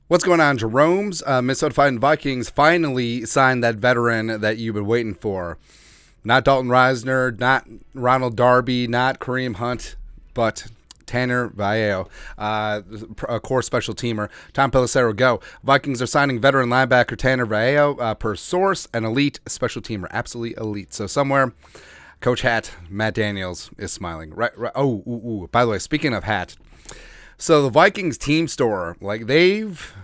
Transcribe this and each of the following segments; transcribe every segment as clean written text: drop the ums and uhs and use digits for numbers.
What's going on, Jerome's? Minnesota Vikings finally signed that veteran that you've been waiting for. Not Dalton Reisner, not Ronald Darby, not Kareem Hunt, but Tanner Vallejo, a core special teamer. Tom Pelissero, go. Vikings are signing veteran linebacker Tanner Vallejo, per source, an elite special teamer. Absolutely elite. So somewhere, Coach Hat, Matt Daniels, is smiling. Right. Oh, by the way, speaking of Hat, so the Vikings team store, like they've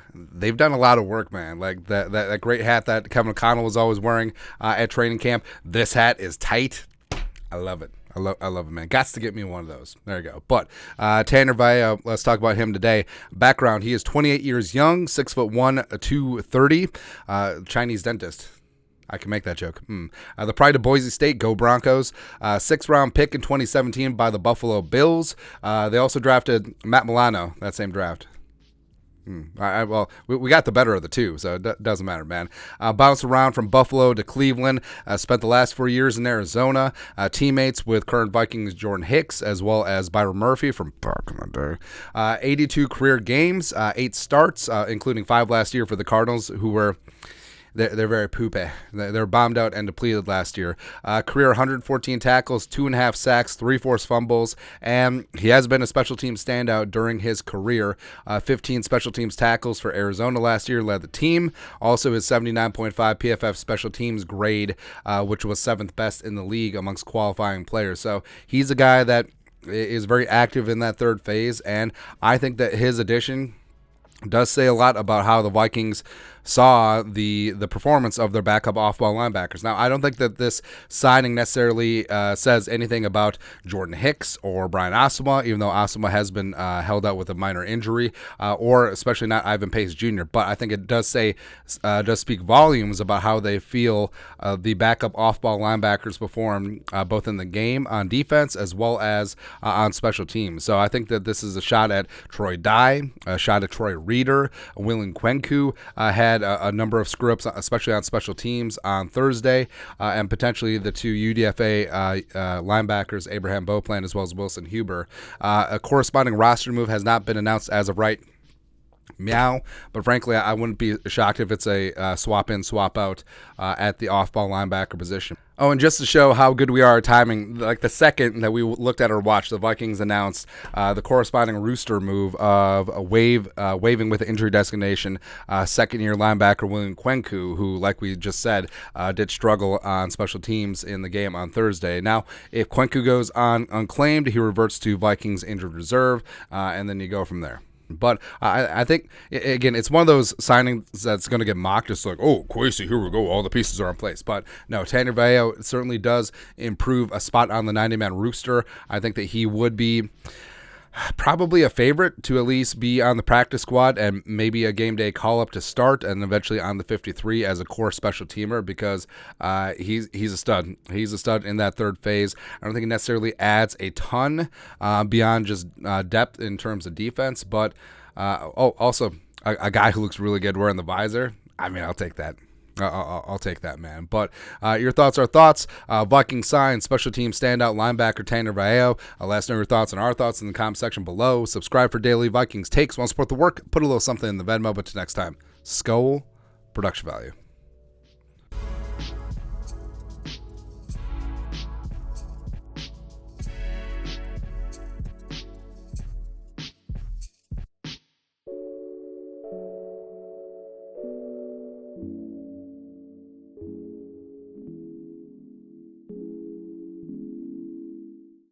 done a lot of work, man. Like that great hat that Kevin O'Connell was always wearing at training camp. This hat is tight. I love it. I love it, man. Gots to get me one of those. There you go. But Tanner Vallejo, let's talk about him today. Background: he is 28 years young, 6'1", 230, Chinese dentist. I can make that joke. The pride of Boise State, go Broncos. 6th-round pick in 2017 by the Buffalo Bills. They also drafted Matt Milano that same draft. Well, we got the better of the two, so it doesn't matter, man. Bounced around from Buffalo to Cleveland. Spent the last 4 years in Arizona. Teammates with current Vikings Jordan Hicks as well as Byron Murphy from back in the day. 82 career games, 8 starts, including 5 last year for the Cardinals, who were... They're very poopy. They're bombed out and depleted last year. Career 114 tackles, 2.5 sacks, 3 forced fumbles, and he has been a special team standout during his career. 15 special teams tackles for Arizona last year, led the team. Also his 79.5 PFF special teams grade, which was 7th best in the league amongst qualifying players. So he's a guy that is very active in that third phase, and I think that his addition does say a lot about how the Vikings saw the performance of their backup off-ball linebackers. Now, I don't think that this signing necessarily says anything about Jordan Hicks or Brian Asamoah, even though Asamoah has been held out with a minor injury, or especially not Ivan Pace Jr. But I think it does speak volumes about how they feel the backup off-ball linebackers perform both in the game on defense as well as on special teams. So I think that this is a shot at Troy Dye, a shot at Troy Reeder. William Kwenkeu had a number of screw-ups, especially on special teams on Thursday, and potentially the 2 UDFA linebackers, Abraham Beauplan as well as Wilson Huber. A corresponding roster move has not been announced as of right. Meow, but frankly, I wouldn't be shocked if it's a swap in, swap out at the off-ball linebacker position. Oh, and just to show how good we are at timing, like the second that we looked at our watch, the Vikings announced the corresponding rooster move of a waiving with injury designation, second-year linebacker William Kwenkeu, who, like we just said, did struggle on special teams in the game on Thursday. Now, if Kwenkeu goes on unclaimed, he reverts to Vikings injured reserve, and then you go from there. But I think, again, it's one of those signings that's going to get mocked. It's like, oh, Kwesi, here we go. All the pieces are in place. But no, Tanner Vallejo certainly does improve a spot on the 90-man rooster. I think that he would be probably a favorite to at least be on the practice squad and maybe a game day call-up to start and eventually on the 53 as a core special teamer, because he's a stud. He's a stud in that third phase. I don't think it necessarily adds a ton beyond just depth in terms of defense, but also a guy who looks really good wearing the visor. I mean, I'll take that. I'll take that, man. But your thoughts are thoughts. Vikings sign special team standout linebacker Tanner Vallejo. Let us know your thoughts and our thoughts in the comment section below. Subscribe for daily Vikings takes. Want to support the work? Put a little something in the Venmo. But till next time, Skull Production Value.